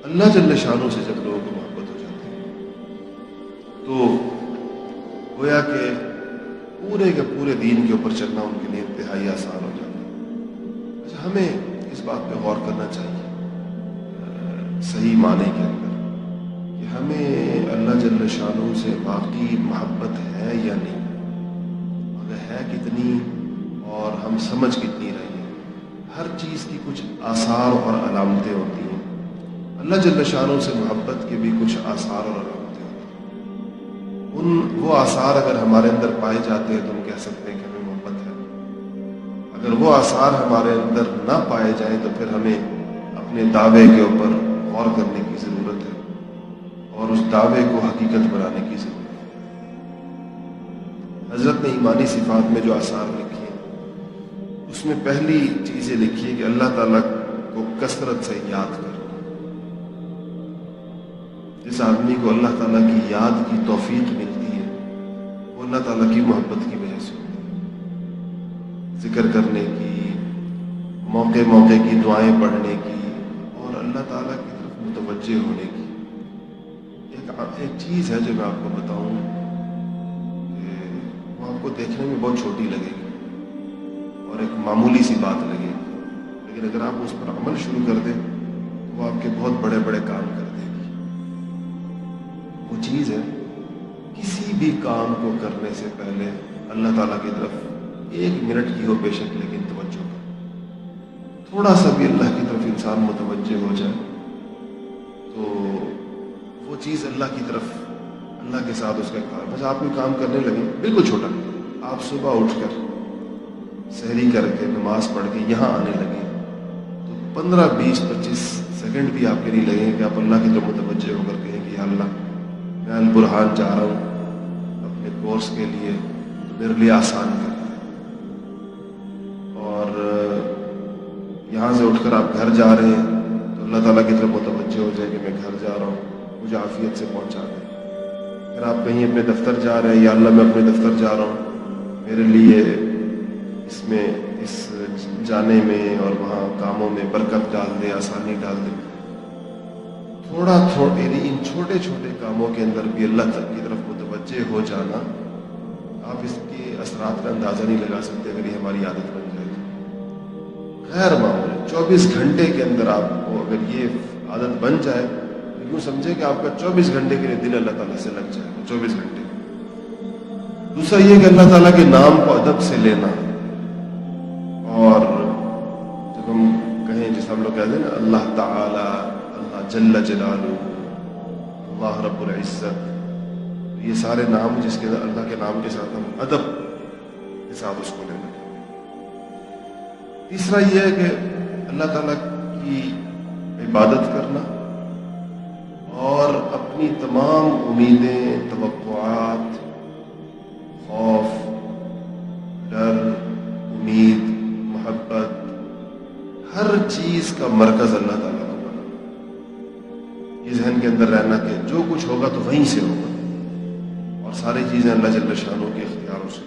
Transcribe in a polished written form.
اللہ جل شانہ سے جب لوگوں کو محبت ہو جاتی ہے تو گویا کہ پورے کے پورے دین کے اوپر چلنا ان کے لیے انتہائی آسان ہو جاتا ہے۔ اچھا، ہمیں اس بات پہ غور کرنا چاہیے صحیح معنی کے اندر کہ ہمیں اللہ جل شانہ سے واقعی محبت ہے یا نہیں، اگر ہے کتنی اور ہم سمجھ کتنی رہی ہیں۔ ہر چیز کی کچھ آثار اور علامتیں ہوتی ہیں۔ اللہ جل شانہ سے محبت کے بھی کچھ آثار اور علامتیں ہوتی ہیں۔ وہ آثار اگر ہمارے اندر پائے جاتے ہیں تو ہم کہہ سکتے ہیں کہ ہمیں محبت ہے۔ اگر وہ آثار ہمارے اندر نہ پائے جائیں تو پھر ہمیں اپنے دعوے کے اوپر غور کرنے کی ضرورت ہے اور اس دعوے کو حقیقت بنانے کی ضرورت ہے۔ حضرت نے ایمانی صفات میں جو آثار لکھی ہیں اس میں پہلی چیزیں لکھی ہے کہ اللہ تعالیٰ کو کثرت سے یاد کرنا۔ جس آدمی کو اللہ تعالیٰ کی یاد کی توفیق ملتی ہے وہ اللہ تعالیٰ کی محبت کی وجہ سے ہوتی ہے۔ ذکر کرنے کی، موقع موقع کی دعائیں پڑھنے کی اور اللہ تعالیٰ کی طرف متوجہ ہونے کی۔ ایک چیز ہے جو میں آپ کو بتاؤں کہ وہ آپ کو دیکھنے میں بہت چھوٹی لگے گی اور ایک معمولی سی بات لگے گی، لیکن اگر آپ اس پر عمل شروع کر دیں تو وہ آپ کے بہت بڑے بڑے کام کر دے گی۔ وہ چیز ہے کسی بھی کام کو کرنے سے پہلے اللہ تعالیٰ کی طرف 1 منٹ کی ہو بے شک لیکن توجہ کرو۔ تھوڑا سا بھی اللہ کی طرف انسان متوجہ ہو جائے تو وہ چیز اللہ کی طرف، اللہ کے ساتھ اس کا کام، بس آپ کوئی کام کرنے لگے بالکل چھوٹا، آپ صبح اٹھ کر سحری کر کے نماز پڑھ کے یہاں آنے لگے تو 15 20 25 سیکنڈ بھی آپ کے نہیں لگیں کہ آپ اللہ کی طرف متوجہ ہو کر کہیں کہ یا اللہ میں البرہان جا رہا ہوں اپنے کورس کے لیے، میرے لیے آسان کر دیں۔ اور یہاں سے اٹھ کر آپ گھر جا رہے ہیں تو اللہ تعالیٰ کی طرف متوجہ ہو جائے کہ میں گھر جا رہا ہوں، مجھے عافیت سے پہنچا دیں۔ پھر آپ کہیں اپنے دفتر جا رہے ہیں، یا اللہ میں اپنے دفتر جا رہا ہوں، میرے لیے اس جانے میں اور وہاں کاموں میں برکت ڈال دے، آسانی ڈال دے۔ ان چھوٹے چھوٹے کاموں کے اندر بھی اللہ کی طرف متوجہ ہو جانا، آپ اس کے اثرات کا اندازہ نہیں لگا سکتے اگر یہ ہماری عادت بن جائے تو۔ غیر معمولی 24 گھنٹے کے اندر آپ کو اگر یہ عادت بن جائے تو یوں سمجھے کہ آپ کا 24 گھنٹے کے لیے دل اللہ تعالیٰ سے لگ جائے گا، 24 گھنٹے۔ دوسرا یہ کہ اللہ تعالیٰ کے نام کو ادب سے لینا، اور جب ہم کہیں جیسے ہم لوگ کہتے ہیں نا اللہ تعالی، اللہ جل جلالہ، اللہ رب العزت، یہ سارے نام جس کے اللہ کے نام کے ساتھ ہم ادب کے ساتھ اس کو لینا۔ تیسرا یہ ہے کہ اللہ تعالیٰ کی عبادت کرنا اور اپنی تمام امیدیں، توقعات، خوف، ڈر، امید، محبت، ہر چیز کا مرکز اللہ تعالیٰ کو بنا۔ یہ ذہن کے اندر رہنا کہ جو کچھ ہوگا تو وہیں سے ہوگا اور ساری چیزیں اللہ جل شانہ کے اختیاروں سے